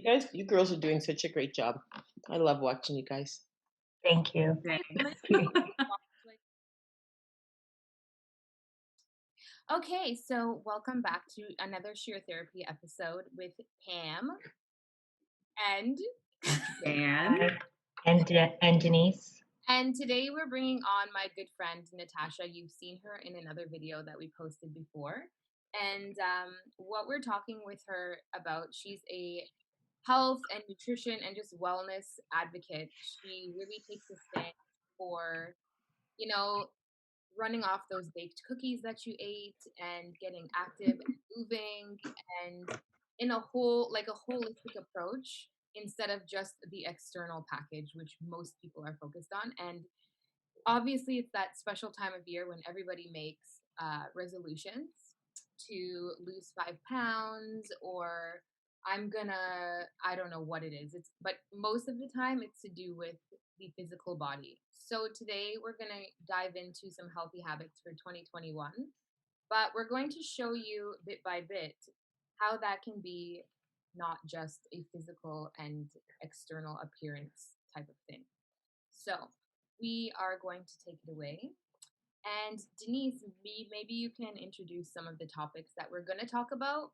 You girls are doing such a great job. I love watching you guys. Thank you. Thanks. Okay, so welcome back to another sheer therapy episode with Pam and And And Denise. and today we're bringing on my good friend Natasha. You've seen her in another video that we posted before, and what we're talking with her about, she's a health and nutrition and just wellness advocate. She really takes a stand for, you know, running off those baked cookies that you ate and getting active and moving and in a whole like a holistic approach instead of just the external package, which most people are focused on. And obviously it's that special time of year when everybody makes resolutions to lose 5 pounds, or I don't know what it is. It's but most of the time it's to do with the physical body. So today we're gonna dive into some healthy habits for 2021, but we're going to show you bit by bit how that can be not just a physical and external appearance type of thing. So we are going to take it away. And Denise, maybe you can introduce some of the topics that we're going to talk about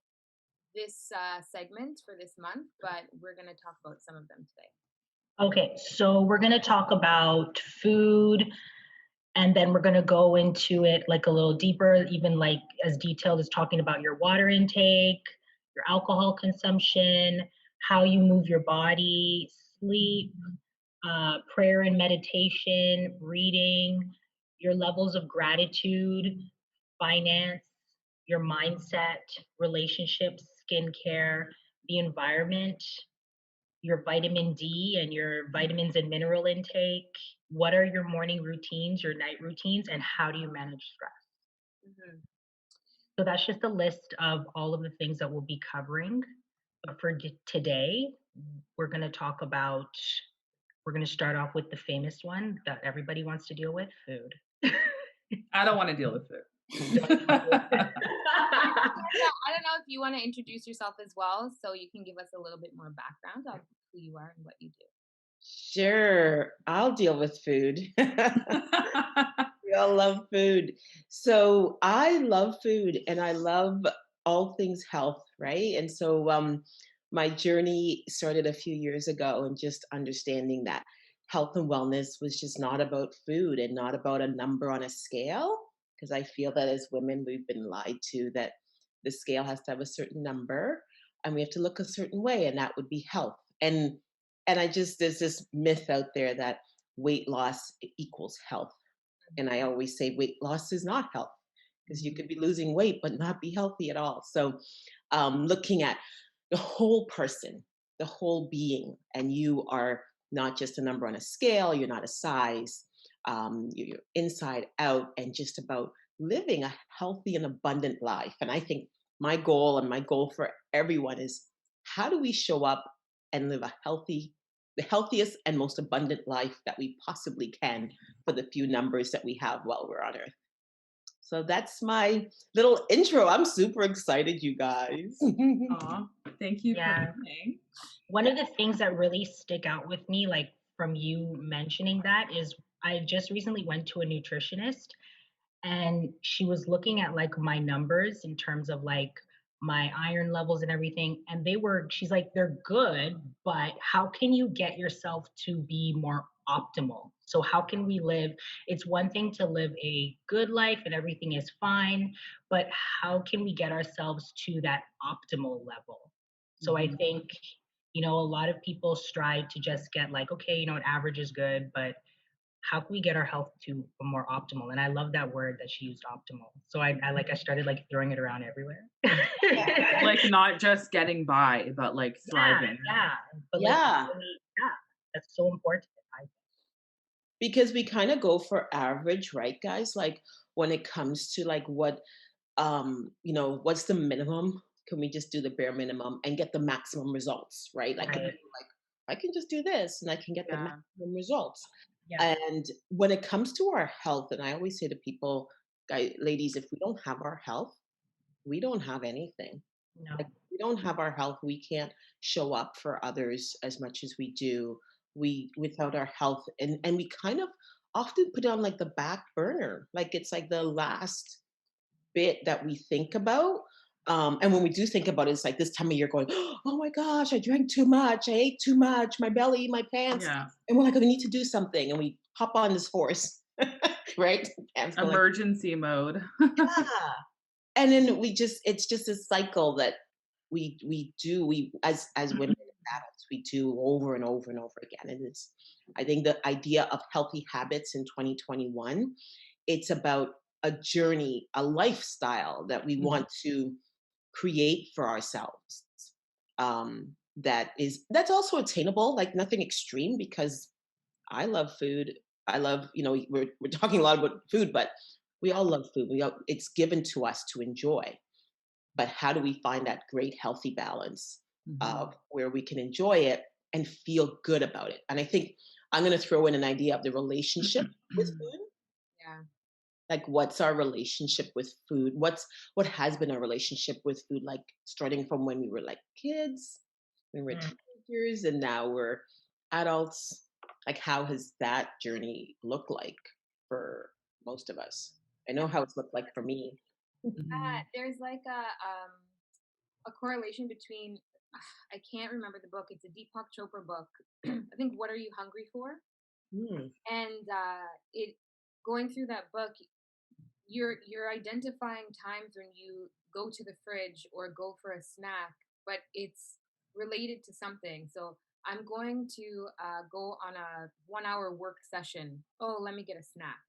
this segment for this month, but we're going to talk about some of them today. Okay, so we're going to talk about food, and then we're going to go into it like a little deeper, even like as detailed as talking about your water intake, your alcohol consumption, how you move your body, sleep, prayer and meditation, reading, your levels of gratitude, finance, your mindset, relationships, skincare, the environment, your vitamin D and your vitamins and mineral intake. What are your morning routines, your night routines, and how do you manage stress? Mm-hmm. So that's just a list of all of the things that we'll be covering. But for today, we're going to talk about, we're going to start off with the famous one that everybody wants to deal with, food. I don't want to deal with it. I don't know if you want to introduce yourself as well, so you can give us a little bit more background of who you are and what you do. Sure, I'll deal with food. We all love food. So I love food and I love all things health, right? And so my journey started a few years ago and just understanding that health and wellness was just not about food and not about a number on a scale. Because I feel that as women, we've been lied to that the scale has to have a certain number and we have to look a certain way, and that would be health. And I just, there's this myth out there that weight loss equals health. And I always say weight loss is not health, because you could be losing weight but not be healthy at all. So looking at the whole person, the whole being, and you are not just a number on a scale, you're not a size, you're inside out, and just about living a healthy and abundant life. And I think my goal and my goal for everyone is, how do we show up and live a healthy, the healthiest and most abundant life that we possibly can for the few numbers that we have while we're on earth. So that's my little intro. I'm super excited, you guys. Aw, thank you for coming. One of the things that really stick out with me, like from you mentioning that, is I just recently went to a nutritionist and she was looking at like my numbers in terms of like my iron levels and everything, and she's like, they're good, but how can you get yourself to be more optimal? So how can we live, it's one thing to live a good life and everything is fine, but how can we get ourselves to that optimal level? So I think, a lot of people strive to just get like, okay, an average is good, but how can we get our health to a more optimal? And I love that word that she used, optimal. So I started like throwing it around everywhere. Like not just getting by, but like thriving. Yeah. But Yeah. That's so important, I think. Because we kind of go for average, right, guys? Like when it comes to like what, what's the minimum? Can we just do the bare minimum and get the maximum results, right? Like, Right. I can just do this and I can get the maximum results. Yeah. And when it comes to our health, and I always say to people, guys, ladies, if we don't have our health, we don't have anything. No. Like we don't have our health, we can't show up for others as much as we do. We without our health, and we kind of often put it on like the back burner, like it's like the last bit that we think about. And when we do think about it, it's like this time of year going, oh my gosh, I drank too much, I ate too much, my belly, my pants, Yeah. and we're like, I need to do something, and we hop on this horse, right? Pants go like, Emergency mode. yeah. And then it's just a cycle that we do we as women and adults we do over and over and over again. And it's, I think the idea of healthy habits in 2021, it's about a journey, a lifestyle that we Mhm. want to create for ourselves, that's also attainable, like nothing extreme, because I love food. I love, we're talking a lot about food, but we all love food. It's given to us to enjoy. But how do we find that great healthy balance Mhm. of where we can enjoy it and feel good about it? And I think I'm going to throw in an idea of the relationship with food. Yeah. Like, what's our relationship with food? What has been our relationship with food, like starting from when we were like kids, when we were Mm. teenagers, and now we're adults. Like, how has that journey looked like for most of us? I know how it's looked like for me. Mhm. There's like a correlation between I can't remember the book. It's a Deepak Chopra book. I think What Are You Hungry For? Mm, And it going through that book, you're identifying times when you go to the fridge or go for a snack, but it's related to something. So I'm going to go on a 1 hour work session. Oh, let me get a snack.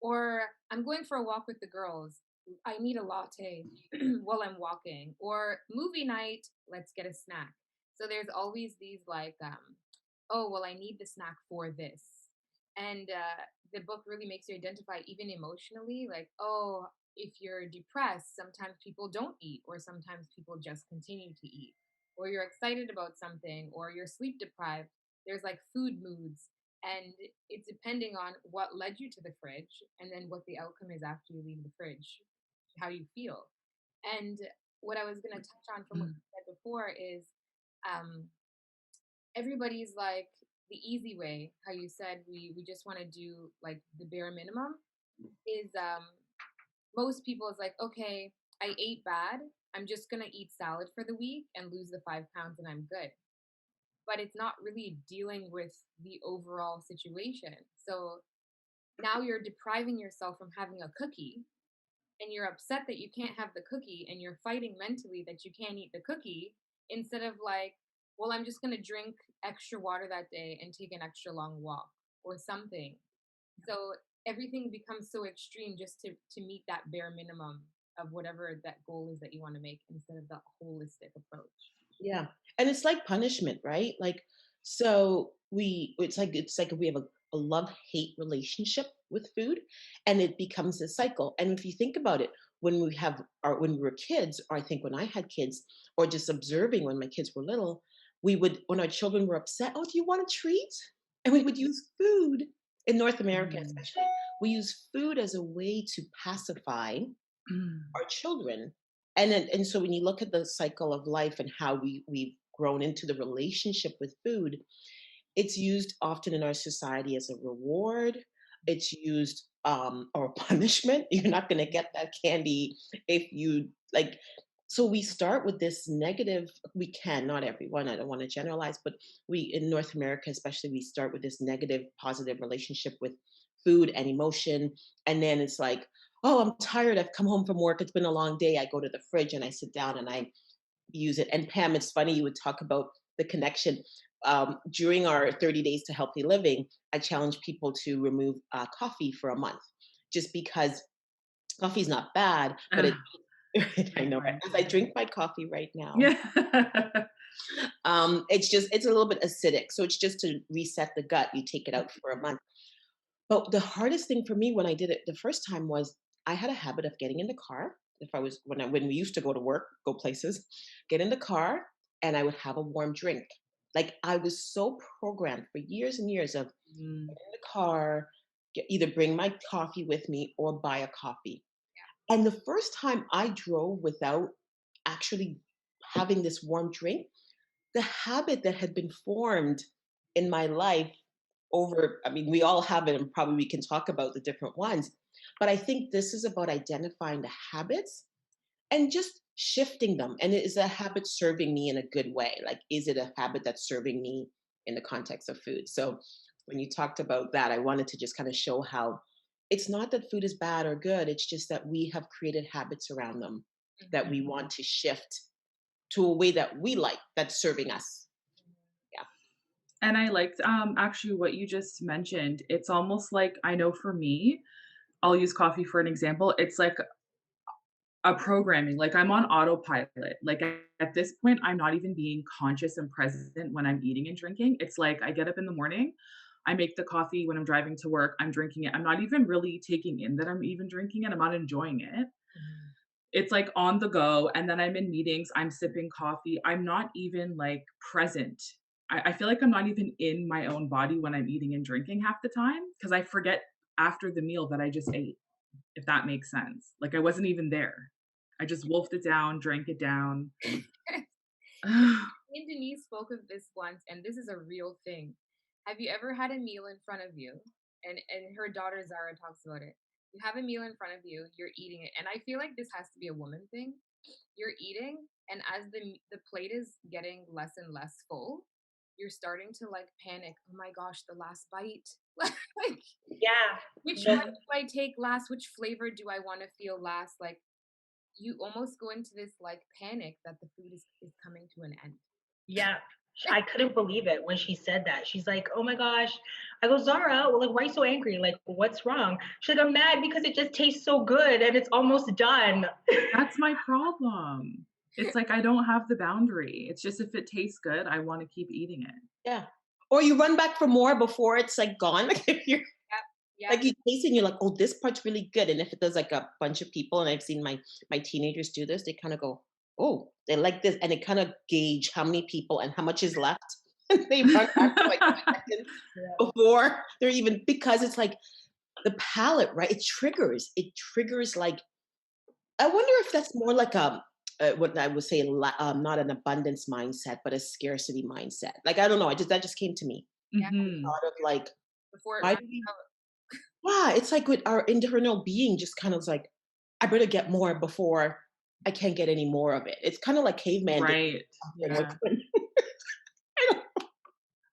Or I'm going for a walk with the girls. I need a latte while I'm walking. Or movie night, let's get a snack. So there's always these like, oh, well, I need the snack for this. And the book really makes you identify, even emotionally, like, oh, if you're depressed, sometimes people don't eat, or sometimes people just continue to eat. Or you're excited about something, or you're sleep deprived. There's like food moods, and it's depending on what led you to the fridge and then what the outcome is after you leave the fridge, how you feel. And what I was going to touch on from what you said before is um, everybody's like the easy way, how you said we just want to do like the bare minimum, is most people is like, okay, I ate bad, I'm just going to eat salad for the week and lose the 5 pounds and I'm good. But it's not really dealing with the overall situation. So now you're depriving yourself from having a cookie, and you're upset that you can't have the cookie, and you're fighting mentally that you can't eat the cookie, instead of like, well, I'm just going to drink extra water that day and take an extra long walk or something. So everything becomes so extreme just to meet that bare minimum of whatever that goal is that you want to make, instead of the holistic approach. yeah. And it's like punishment, right? Like, so it's like we have a love-hate relationship with food, and it becomes a cycle. And if you think about it, when we were kids, or I think when I had kids, or just observing when my kids were little, we would, when our children were upset, oh, do you want a treat? And we would use food, in North America Mhm. especially, we use food as a way to pacify Mhm. our children. And so when you look at the cycle of life and how we've grown into the relationship with food, it's used often in our society as a reward. It's used or punishment. You're not going to get that candy if you like. So we start with this negative. We can, not everyone, I don't want to generalize, but we in North America especially, we start with this negative positive relationship with food and emotion. And then it's like, oh, I'm tired, I've come home from work, it's been a long day, I go to the fridge and I sit down and I use it. And Pam, it's funny you would talk about the connection. During our 30 days to healthy living, I challenge people to remove coffee for a month, just because coffee's not bad, but Ugh, it. I know, right? different. As I drink my coffee right now, Yeah. it's a little bit acidic, so it's just to reset the gut. You take it out for a month. But the hardest thing for me when I did it the first time was I had a habit of getting in the car. If I was when we used to go to work, go places, get in the car, and I would have a warm drink. Like, I was so programmed for years and years of Mm. in the car, either bring my coffee with me or buy a coffee. And the first time I drove without actually having this warm drink, the habit that had been formed in my life over, I mean, we all have it, and probably we can talk about the different ones. But I think this is about identifying the habits and just shifting them. And is a habit serving me in a good way? Like, is it a habit that's serving me in the context of food? So when you talked about that, I wanted to just kind of show how it's not that food is bad or good. It's just that we have created habits around them that we want to shift to a way that we like, that's serving us. Yeah. And I liked actually what you just mentioned. It's almost like, I know for me, I'll use coffee for an example. It's like a programming, like I'm on autopilot. Like at this point, I'm not even being conscious and present when I'm eating and drinking. It's like I get up in the morning, I make the coffee when I'm driving to work, I'm drinking it. I'm not even really taking in that I'm even drinking it. I'm not enjoying it. It's like on the go. And then I'm in meetings, I'm sipping coffee. I'm not even like present. I feel like I'm not even in my own body when I'm eating and drinking half the time because I forget after the meal that I just ate, if that makes sense. Like I wasn't even there. I just wolfed it down, drank it down. Me and Denise spoke of this once, and this is a real thing. Have you ever had a meal in front of you? And her daughter Zara talks about it. You have a meal in front of you, you're eating it, and I feel like this has to be a woman thing. You're eating, and as the plate is getting less and less full, you're starting to like panic. Oh my gosh, the last bite. Like, Yeah. which No, one do I take last? Which flavor do I want to feel last? Like, you almost go into this like panic that the food is coming to an end. yeah. I couldn't believe it when she said that. She's like, "Oh my gosh." I go, "Zara, well, like, why are you so angry? Like, what's wrong?" She's like, "I'm mad because it just tastes so good and it's almost done." That's my problem. It's like I don't have the boundary. It's just if it tastes good, I want to keep eating it. Yeah. Or you run back for more before it's like gone. Like if you're Yeah, like you taste it and you're like, oh, this part's really good. And if it does like a bunch of people, and I've seen my teenagers do this, they kind of go, oh, they like this, and they kind of gauge how many people and how much is left. And they run back for like seconds Yeah. before they're even, because it's like the palate, right? It triggers like, I wonder if that's more like what I would say, not an abundance mindset, but a scarcity mindset. Like I don't know, that just came to me. yeah. Mhm. Thought of like, Before it why runs do we? out. Yeah, it's like with our internal being, just kind of like, I better get more before I can't get any more of it. It's kind of like caveman did Right. something. Yeah. Like,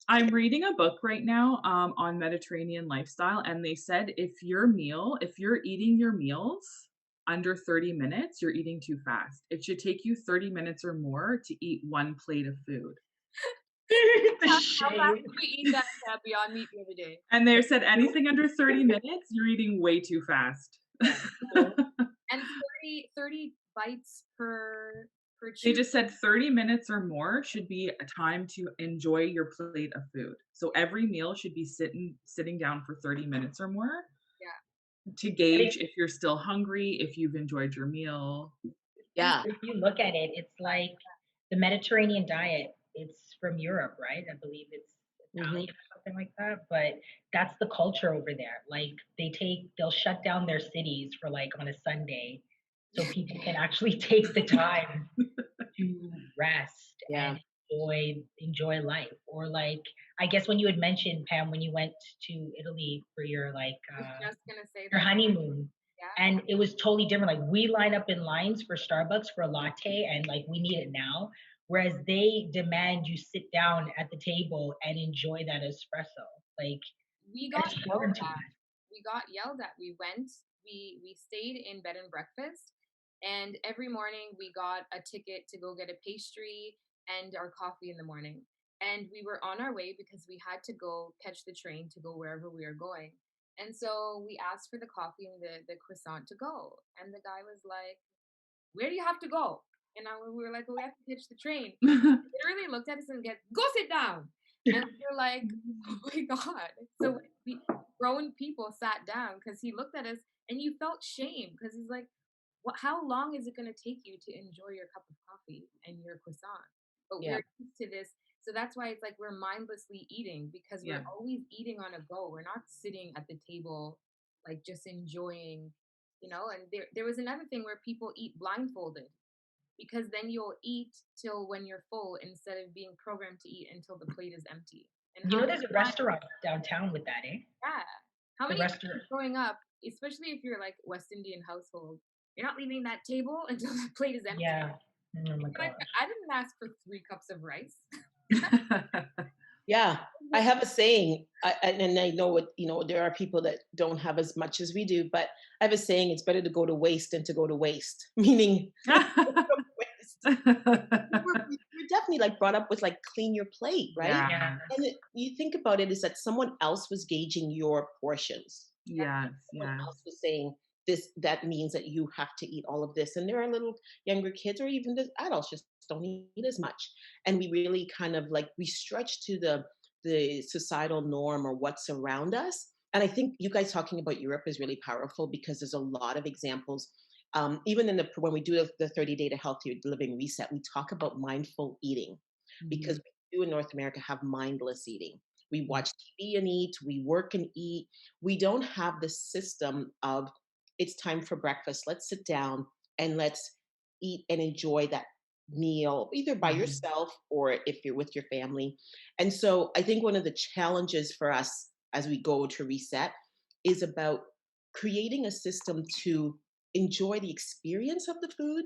I'm reading a book right now on Mediterranean lifestyle, and they said if you're eating your meals under 30 minutes, you're eating too fast. It should take you 30 minutes or more to eat one plate of food. The How fast shame. did we eat that Beyond Meat the other day? And they said anything under 30 minutes, you're eating way too fast. And 30 bites per They chew. just said 30 minutes or more should be a time to enjoy your plate of food. So every meal should be sitting down for 30 minutes or more Yeah. to gauge if you're still hungry, if you've enjoyed your meal. yeah, If you look at it, it's like the Mediterranean diet. It's from Europe, right? I believe it's hmm, Italian or something like that. But that's the culture over there. Like they'll shut down their cities for like on a Sunday so people can actually take the time to rest yeah, and enjoy life. Or like I guess when you had mentioned, Pam, when you went to Italy for your I was just gonna say your that. honeymoon, Yeah. and it was totally different. Like we line up in lines for Starbucks for a latte and like we need it now, whereas they demand you sit down at the table and enjoy that espresso. Like We and got it's yelled foreign to you. at. We got yelled at. We stayed in bed and breakfast, and every morning we got a ticket to go get a pastry and our coffee in the morning. And we were on our way because we had to go catch the train to go wherever we were going. And so we asked for the coffee and the croissant to go. And the guy was like, "Where do you have to go?" And we were like, "Well, we have to catch the train." He literally looked at us and get, "Go sit down." And we were like, "Oh my God." So we grown people sat down because he looked at us and you felt shame because he's like, "What? How long is it going to take you to enjoy your cup of coffee and your croissant?" But yeah, we're used to this. So that's why it's like we're mindlessly eating because Yeah. we're always eating on a go. We're not sitting at the table, like just enjoying, And there was another thing where people eat blindfolded because then you'll eat till when you're full instead of being programmed to eat until the plate is empty. And You how know, many there's a times, restaurant downtown with that, eh? yeah, how The many times restaurant. growing up, especially if you're like West Indian household, you're not leaving that table until the plate is empty. Yeah. Oh my It's like, gosh. I didn't ask for 3 cups of rice. Yeah, I have a saying, and I know what, there are people that don't have as much as we do, but I have a saying, it's better to go to waste than to go to waste, meaning waste. We're definitely like brought up with like clean your plate, right? Yeah. Yeah. And you think about it is that someone else was gauging your portions. Yes, Someone yes. else was saying this, that means that you have to eat all of this. And there are little younger kids or even the adults just don't eat as much. And we really kind of like we stretch to the societal norm or what's around us. And I think you guys talking about Europe is really powerful because there's a lot of examples. Even in the when we do the 30-day to healthier living reset, we talk about mindful eating because Mhm. we do in North America have mindless eating. We watch TV and eat, we work and eat. We don't have the system of it's time for breakfast. Let's sit down and let's eat and enjoy that meal, either by Mhm. yourself or if you're with your family. And so I think one of the challenges for us as we go to reset is about creating a system to enjoy the experience of the food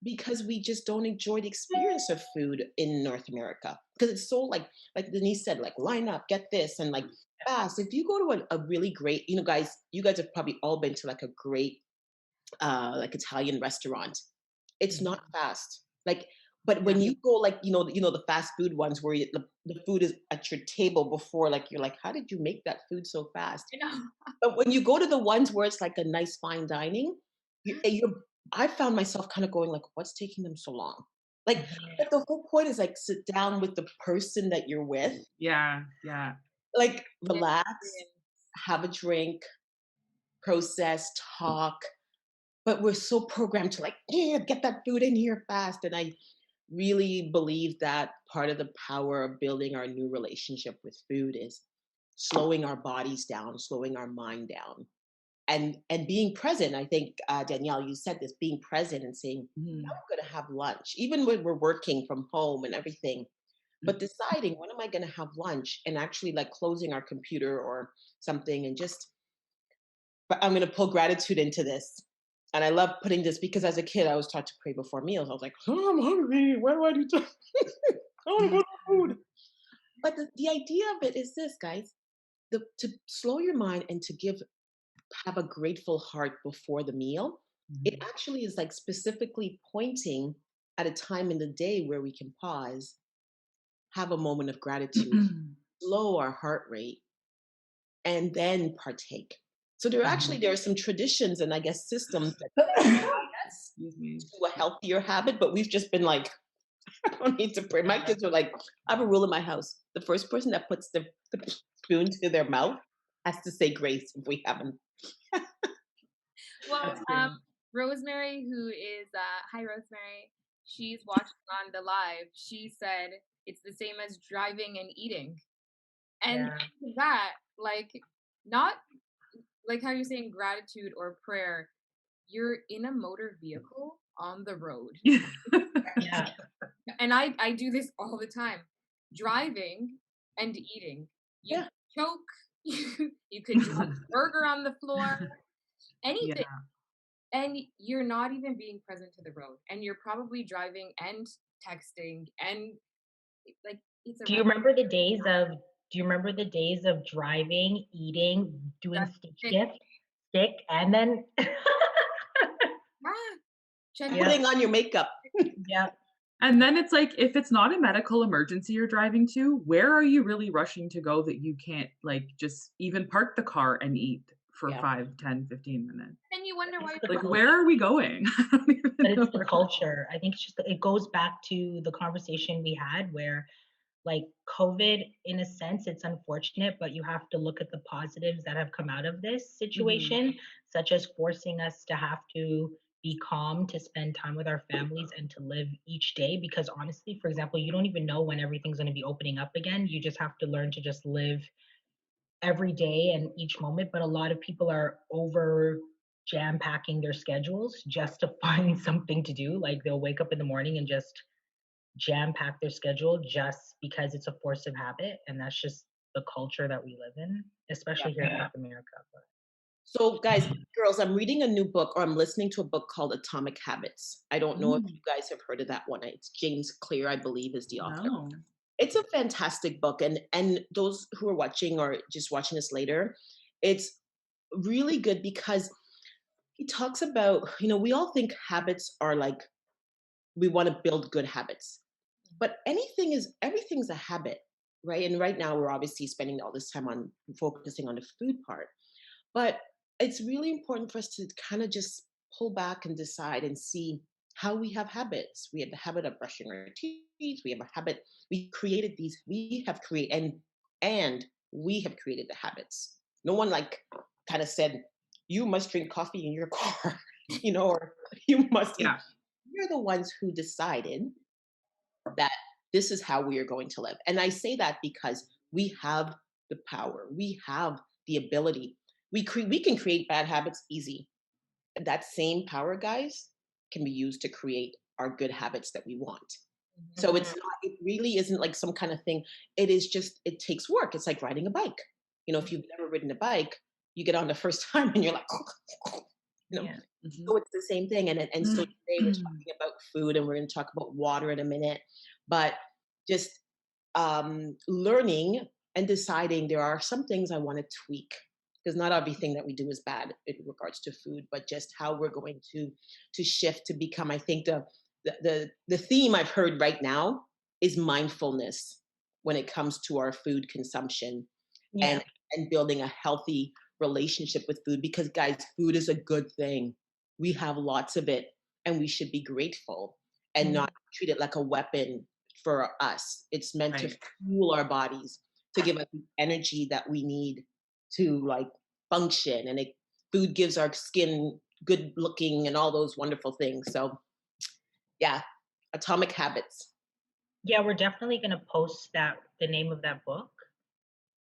because we just don't enjoy the experience of food in North America because it's so like Denise said, like line up, get this, and like fast. If you go to a really great, guys, you guys have probably all been to like a great like Italian restaurant. It's not fast. Like, but Yeah. when you go like the fast food ones where the food is at your table before, like you're like, how did you make that food so fast? You know? But when you go to the ones where it's like a nice fine dining, you're I found myself kind of going like, what's taking them so long? Like, but the whole point is like sit down with the person that you're with, Yeah, yeah. like relax, Experience. have a drink, process, talk. But we're so programmed to like, yeah, get that food in here fast. And I really believe that part of the power of building our new relationship with food is slowing our bodies down, slowing our mind down, and being present. I think Danielle, you said this, being present and saying, Mhm. I'm going to have lunch, even when we're working from home and everything. But deciding when am I going to have lunch and actually like closing our computer or something and just, but I'm going to pull gratitude into this. And I love putting this because as a kid, I was taught to pray before meals. I was like, oh, I'm hungry. Where do I do to? I want to go to food. But the idea of it is this, guys, to slow your mind and to have a grateful heart before the meal. It Mhm. actually is like specifically pointing at a time in the day where we can pause, have a moment of gratitude, slow our heart rate, and then partake. So there are some traditions and I guess systems that us Excuse me. to a healthier habit, but we've just been like, I don't need to pray. My kids are like, I have a rule in my house. The first person that puts the spoon to their mouth has to say grace if we haven't. Well, That's cute. Rosemary, who is hi Rosemary, she's watching on the live. She said it's the same as driving and eating, and Yeah. that like not like how you're saying gratitude or prayer. You're in a motor vehicle on the road, Yeah. and I do this all the time, driving and eating. You Yeah. choke. You could drop a burger on the floor. Anything. Yeah. And you're not even being present to the road, and you're probably driving and texting and like it's a Do you remember the days of driving, eating, doing stick stick. shift, stick, and then Ah, check yeah, Putting on your makeup. yeah, And then it's like, if it's not a medical emergency you're driving to, where are you really rushing to go that you can't, like, just even park the car and eat for Yeah. 5, 10, 15 minutes? and you wonder why it's you're the Like, culture. where are we going? I don't even But know it's the where culture. I think it's just it goes back to the conversation we had where like COVID, in a sense, it's unfortunate, but you have to look at the positives that have come out of this Mhm. situation, such as forcing us to have to be calm, to spend time with our families, and to live each day. Because honestly, for example, you don't even know when everything's going to be opening up again. You just have to learn to just live every day and each moment. But a lot of people are over jam packing their schedules just to find something to do. Like they'll wake up in the morning and just jam pack their schedule just because it's a force of habit. And that's just the culture that we live in, especially here in North America. But So, guys, girls, I'm reading a new book or I'm listening to a book called Atomic Habits. I don't know if Mm, you guys have heard of that one. It's James Clear, I believe, is the author. no. It's a fantastic book, and those who are watching or just watching this later, it's really good because he talks about, we all think habits are like we want to build good habits, but everything's a habit, right? And right now we're obviously spending all this time on focusing on the food part, but it's really important for us to kind of just pull back and decide and see how we have habits. We have the habit of brushing our teeth. We have a habit. We created these. We have created and we have created the habits. No one like kind of said you must drink coffee in your car, or you must eat. Yeah. We're the ones who decided that this is how we are going to live. And I say that because we have the power, we have the ability. We can create bad habits easy. That same power, guys, can be used to create our good habits that we want. So Mhm. it really isn't like some kind of thing. It is just, it takes work. It's like riding a bike. If you've never ridden a bike, you get on the first time and you're like, you know, Yeah. Mhm. so it's the same thing. And so today we're talking about food and we're going to talk about water in a minute, but just learning and deciding there are some things I want to tweak because not everything that we do is bad in regards to food, but just how we're going to shift to become. I think the theme I've heard right now is mindfulness when it comes to our food consumption Yeah. and building a healthy relationship with food because guys, food is a good thing. We have lots of it and we should be grateful and Mhm. not treat it like a weapon for us. It's meant to Right. fuel our bodies, to give us the energy that we need to like function. And food gives our skin good looking and all those wonderful things. So yeah, Atomic Habits. Yeah, we're definitely going to post the name of that book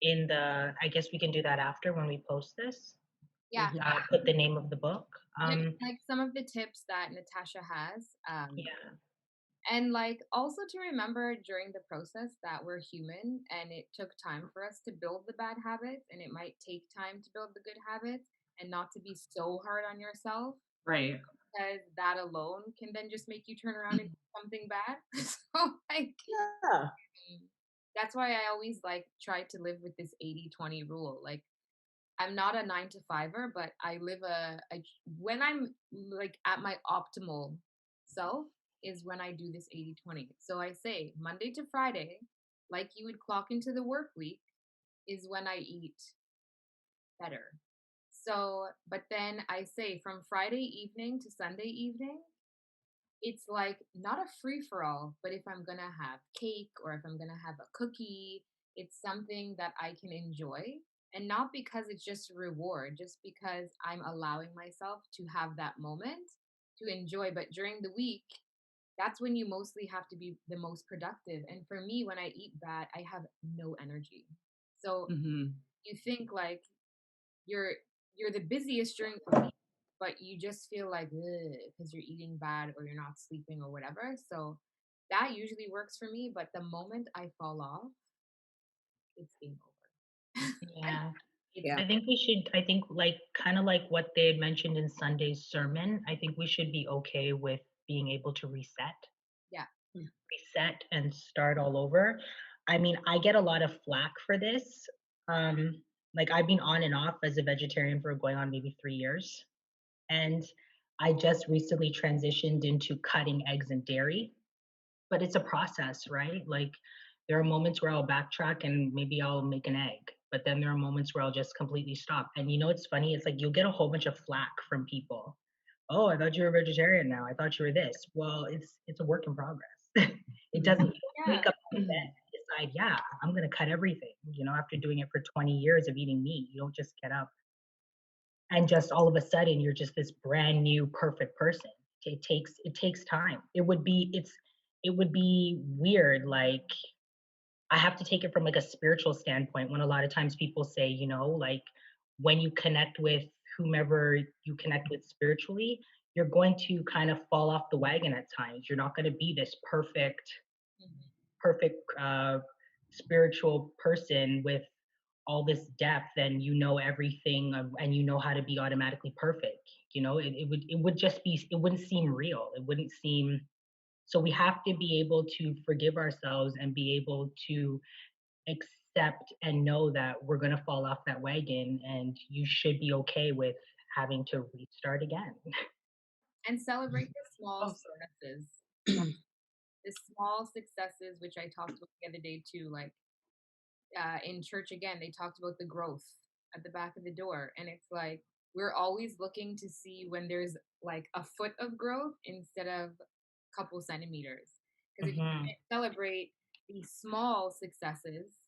I guess we can do that after when we post this. Yeah. Mhm. Put the name of the book. Yeah, like some of the tips that Natasha has. Yeah. And like also to remember during the process that we're human and it took time for us to build the bad habits and it might take time to build the good habits and not to be so hard on yourself Right. because that alone can then just make you turn around and do something bad. So like Yeah. that's why I always like try to live with this 80-20 rule. Like I'm not a 9 to 5er, but I live when I'm like at my optimal self is when I do this 80-20. So I say Monday to Friday, like you would clock into the work week, is when I eat better. So, but then I say from Friday evening to Sunday evening, it's like not a free for all, but if I'm gonna have cake or if I'm gonna have a cookie, it's something that I can enjoy. And not because it's just a reward, just because I'm allowing myself to have that moment to enjoy. But during the week, that's when you mostly have to be the most productive. And for me, when I eat bad, I have no energy. So Mhm. you think like you're you're the busiest during the week, but you just feel like because you're eating bad or you're not sleeping or whatever. So that usually works for me. But the moment I fall off, it's game over. Yeah. Yeah. I think like kind of like what they had mentioned in Sunday's sermon, I think we should be okay with being able to Yeah. reset and start all over. I mean, I get a lot of flack for this. Like I've been on and off as a vegetarian for going on maybe 3 years. And I just recently transitioned into cutting eggs and dairy, but it's a process, right? Like there are moments where I'll backtrack and maybe I'll make an egg, but then there are moments where I'll just completely stop. And it's funny, it's like you'll get a whole bunch of flack from people. Oh, I thought you were a vegetarian now. I thought you were this. Well, it's a work in progress. It doesn't you don't Yeah. wake up out of bed and decide, yeah, I'm gonna cut everything. After doing it for 20 years of eating meat, you don't just get up and just all of a sudden you're just this brand new perfect person. It takes time. It would be weird, like I have to take it from like a spiritual standpoint when a lot of times people say, like when you connect with whomever you connect with spiritually, you're going to kind of fall off the wagon at times. You're not going to be this perfect spiritual person with all this depth and you know everything and you know how to be automatically perfect. It would just be, it wouldn't seem real. It wouldn't seem, so we have to be able to forgive ourselves and be able to accept and know that we're going to fall off that wagon, and you should be okay with having to restart again. And celebrate the small Oh, successes. The small successes, which I talked about the other day too, like in church again, they talked about the growth at the back of the door. And it's like, we're always looking to see when there's like a foot of growth instead of a couple centimeters. Because if you Hmm. can't celebrate these small successes,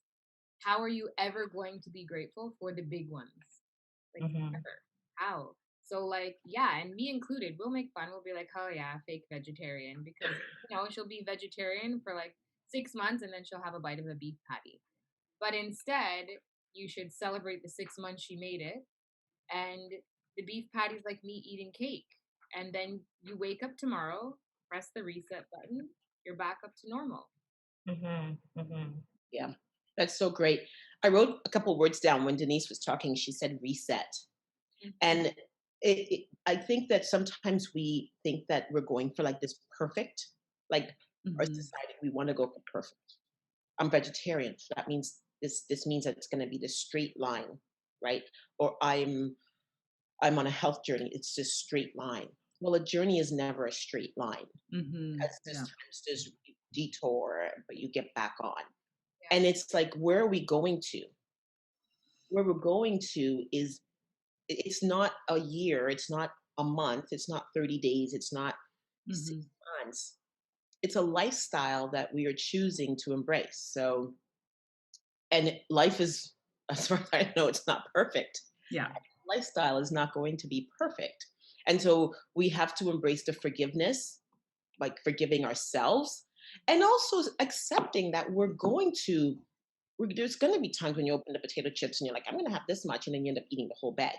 how are you ever going to be grateful for the big ones? Like, Hmm. never. How? So, like, yeah, and me included, we'll make fun. We'll be like, oh, yeah, fake vegetarian. Because, she'll be vegetarian for like 6 months and then she'll have a bite of a beef patty. But instead, you should celebrate the 6 months she made it. And the beef patty's like me eating cake. And then you wake up tomorrow, press the reset button, you're back up to normal. Hmm. Hmm. yeah, that's so great. I wrote a couple words down when Denise was talking. She said reset. Mhm. And I think that sometimes we think that we're going for like this perfect, like our Mhm. society, we want to go for perfect. I'm vegetarian, so that means this means that it's going to be this straight line, right? Or I'm on a health journey. It's this straight line. Well, a journey is never a straight line Mhm. because there's Yeah. times there's detour, but you get back on. Yeah. And it's like, where are we going to? Where we're going to is it's not a year, it's not a month, it's not 30 days, it's not six Mhm. months. It's a lifestyle that we are choosing to embrace. So, and life is, as far as I know, it's not perfect. Yeah. Lifestyle is not going to be perfect. And so we have to embrace the forgiveness, like forgiving ourselves, and also accepting that there's going to be times when you open the potato chips and you're like, I'm going to have this much, and then you end up eating the whole bag.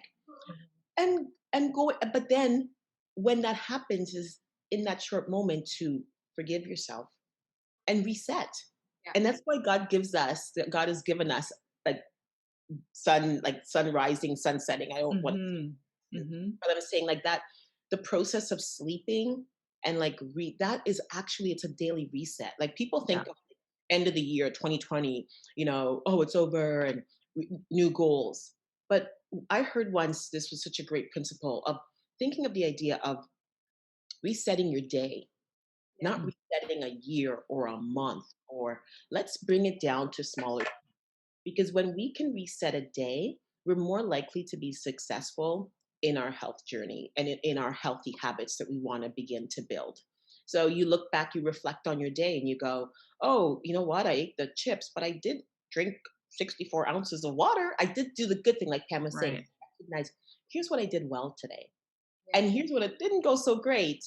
And go, but then when that happens is in that short moment to forgive yourself and reset. Yeah. And that's why God has given us like sun rising, sun setting. I don't want, Mhm. Mhm. but I'm saying like that, the process of sleeping and like that is actually, it's a daily reset. Like people Yeah. think of end of the year 2020, oh, it's over and new goals. But I heard once, this was such a great principle of thinking of the idea of resetting your day, Yeah. not resetting a year or a month, or let's bring it down to smaller. Because when we can reset a day, we're more likely to be successful in our health journey and in our healthy habits that we want to begin to build. So you look back, you reflect on your day, and you go, oh, you know what? I ate the chips, but I did drink 64 ounces of water. I did do the good thing, like Pam was saying. Right. Recognize, here's what I did well today. Yeah. And here's what it didn't go so great.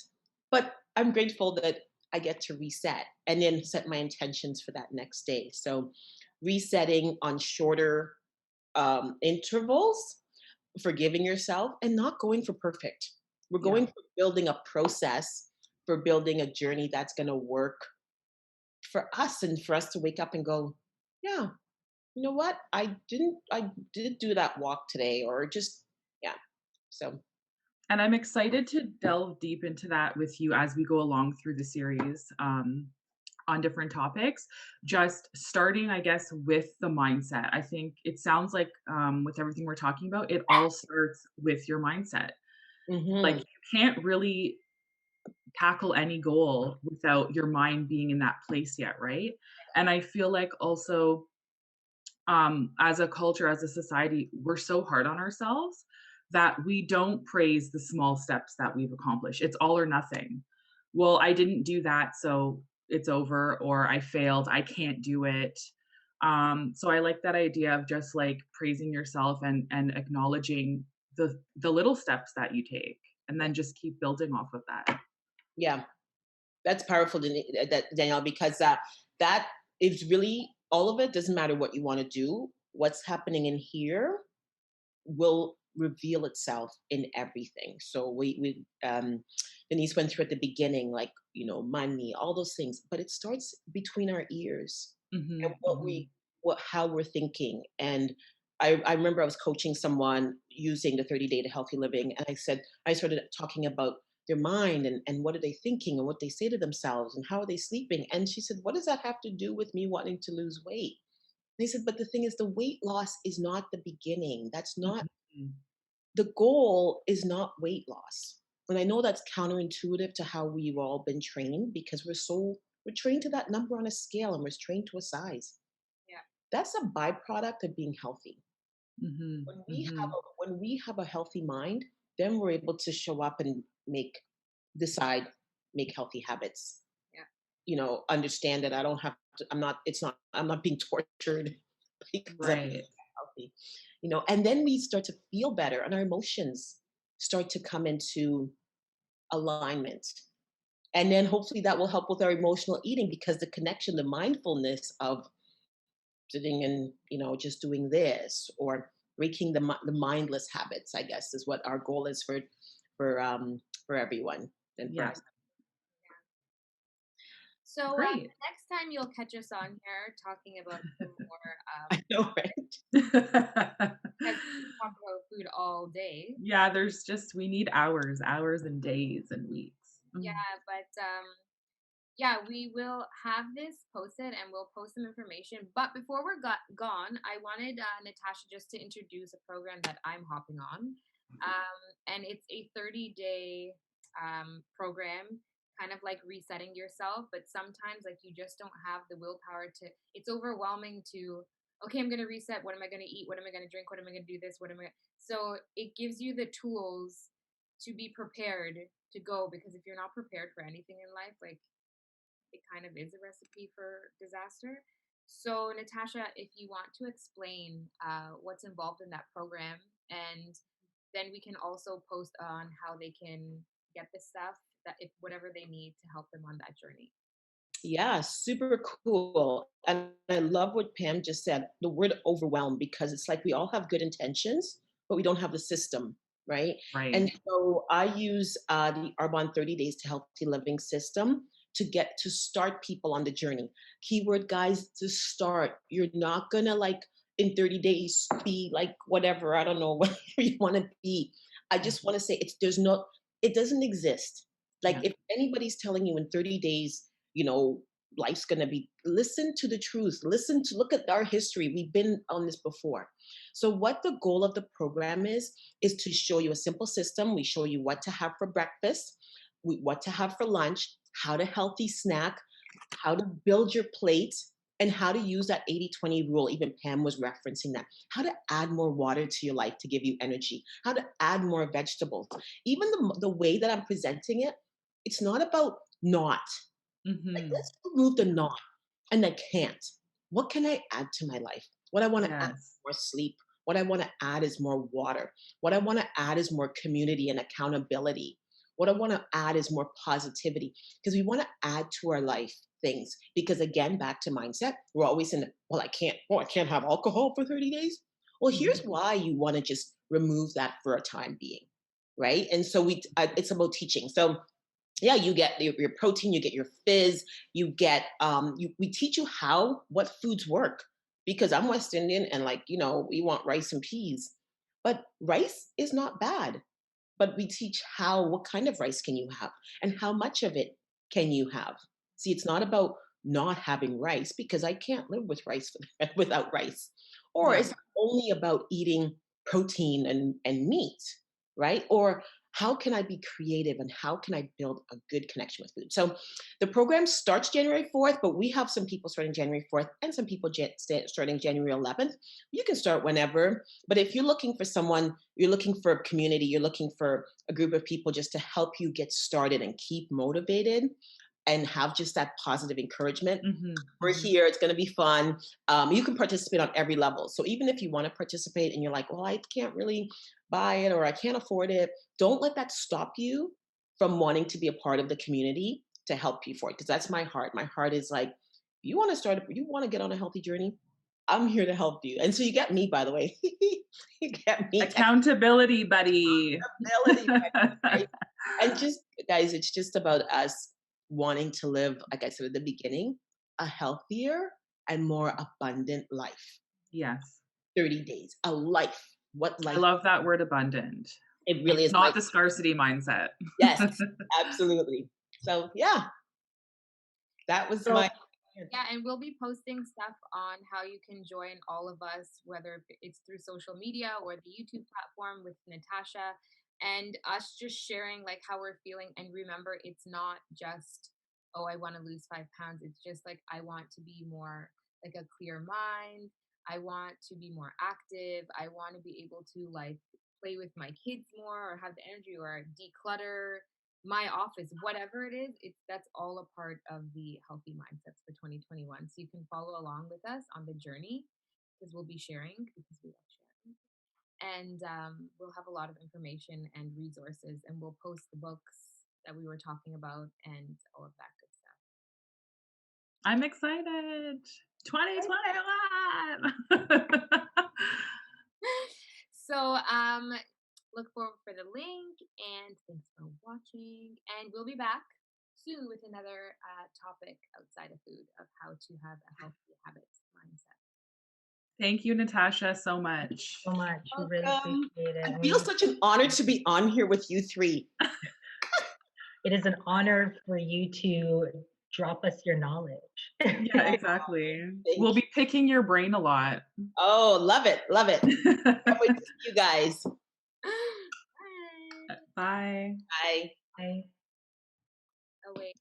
But I'm grateful that I get to reset and then set my intentions for that next day. So resetting on shorter intervals, forgiving yourself, and not going for perfect. We're Yeah. going for building a process, for building a journey that's going to work for us, and for us to wake up and go, yeah, you know what? I did do that walk today, or just, yeah. So, And I'm excited to delve deep into that with you as we go along through the series on different topics. Just starting, I guess, with the mindset. I think it sounds like with everything we're talking about, it all starts with your mindset. Like mhm, you can't really tackle any goal without your mind being in that place yet, right? And I feel like also as a culture, as a society, we're so hard on ourselves that we don't praise the small steps that we've accomplished. It's all or nothing. Well, I didn't do that, so it's over, or I failed, I can't do it. So I like that idea of just like praising yourself and acknowledging the little steps that you take, and then just keep building off of that. yeah. That's powerful, Danielle, because that is really all of it. Doesn't matter what you want to do. What's happening in here will reveal itself in everything. So Denise went through at the beginning, like, money, all those things, but it starts between our ears and Mhm, mhm. how we're thinking. And I remember I was coaching someone using the 30 day to healthy living. And I started talking about their mind and what are they thinking and what they say to themselves and how are they sleeping. And she said, what does that have to do with me wanting to lose weight? They said, but the thing is, the weight loss is not the beginning. That's not Mhm. the goal, is not weight loss. And I know that's counterintuitive to how we've all been trained because we're trained to that number on a scale and we're trained to a size. Yeah. That's a byproduct of being healthy. Mhm, mhm. When we have a healthy mind, then we're able to show up and decide, make healthy habits. Yeah. Understand that I don't have to, I'm not being tortured because I'm Right. healthy. And then we start to feel better and our emotions start to come into alignment. And then hopefully that will help with our emotional eating because the connection, the mindfulness of sitting and, just doing this or breaking the mindless habits, I guess, is what our goal is for everyone and for Yeah. us. So Great. next time you'll catch us on here talking about some more I know, right? because we can talk about food all day. Yeah, we need hours, hours and days and weeks. Mm. Yeah, but yeah, we will have this posted and we'll post some information. But before we're gone, I wanted Natasha just to introduce a program that I'm hopping on. And it's a 30-day program, kind of like resetting yourself. But sometimes, like, you just don't have the willpower to, it's overwhelming to, okay, I'm going to reset. What am I going to eat? What am I going to drink? What am I going to do this? So it gives you the tools to be prepared to go because if you're not prepared for anything in life, like it kind of is a recipe for disaster. So, Natasha, if you want to explain what's involved in that program, and then we can also post on how they can get the stuff that if whatever they need to help them on that journey. Yeah, super cool. And I love what Pam just said, the word overwhelm, because it's like we all have good intentions, but we don't have the system, right? Right. And so I use the Arbonne 30 Days to Healthy Living system to start people on the journey. Keyword, guys, to start. You're not gonna like in 30 days be like whatever, I don't know, whatever you want to be. I just want to say it doesn't exist. Like Yeah. if anybody's telling you in 30 days, you know, life's going to be, listen to the truth, look at our history, we've been on this before. So what the goal of the program is to show you a simple system. We show you what to have for breakfast, what to have for lunch, how to healthy snack, how to build your plate, and how to use that 80-20 rule. Even Pam was referencing that. How to add more water to your life to give you energy, how to add more vegetables. Even the way that I'm presenting it, it's not about not. Like, Mhm. let's remove the not and the can't. What can I add to my life? What I want to add is Yes. more sleep. What I want to add is more water. What I want to add is more community and accountability. What I want to add is more positivity because we want to add to our life things. Because again, back to mindset, we're always in, well, I can't have alcohol for 30 days. Well, here's Mhm. why you want to just remove that for a time being, right? And so it's about teaching. So yeah, you get your protein, you get your fizz, you get we teach you what foods work because I'm West Indian and like, we want rice and peas. But rice is not bad. But we teach what kind of rice can you have and how much of it can you have. See, it's not about not having rice because I can't live with rice without rice. Or Yeah. it's only about eating protein and meat, right? Or how can I be creative and how can I build a good connection with food? So the program starts January 4th, but we have some people starting January 4th and some people starting January 11th. You can start whenever, but if you're looking for a community, you're looking for a group of people just to help you get started and keep motivated and have just that positive encouragement. Mhm. We're Mhm. here. It's going to be fun. You can participate on every level. So even if you want to participate and you're like, well, I can't really buy it or I can't afford it, don't let that stop you from wanting to be a part of the community to help you for it. Because that's my heart. My heart is like, you want to get on a healthy journey? I'm here to help you. And so you get me, by the way. You get me Accountability buddy. accountability, right? And just guys, it's just about us wanting to live, like I said at the beginning, a healthier and more abundant life. Yes. 30 days, a life. What I life? love that word abundant. It really It's is my not the scarcity mindset. yes, absolutely. So yeah, that was my Yeah, and we'll be posting stuff on how you can join all of us, whether it's through social media or the YouTube platform with Natasha, and us just sharing like how we're feeling. And remember, it's not just, oh, I want to lose 5 pounds. It's just like, I want to be more like a clear mind. I want to be more active. I want to be able to like play with my kids more or have the energy or declutter my office, whatever it is, that's all a part of the healthy mindsets for 2021. So you can follow along with us on the journey because we'll be sharing because we love sharing. And we'll have a lot of information and resources, and we'll post the books that we were talking about and all of that good stuff. I'm excited. 2021. So look forward for the link, and thanks for watching, and we'll be back soon with another topic outside of food of how to have a healthy habits mindset. Thank you, Natasha, so much. So much. We really welcome. appreciate it. I feel such an honor to be on here with you three. It is an honor for you to drop us your knowledge. Yeah, exactly. Thank We'll be picking your brain a lot. Oh, love it, love it. Can't wait to see you guys. Bye. Bye. Bye. Bye. Oh wait.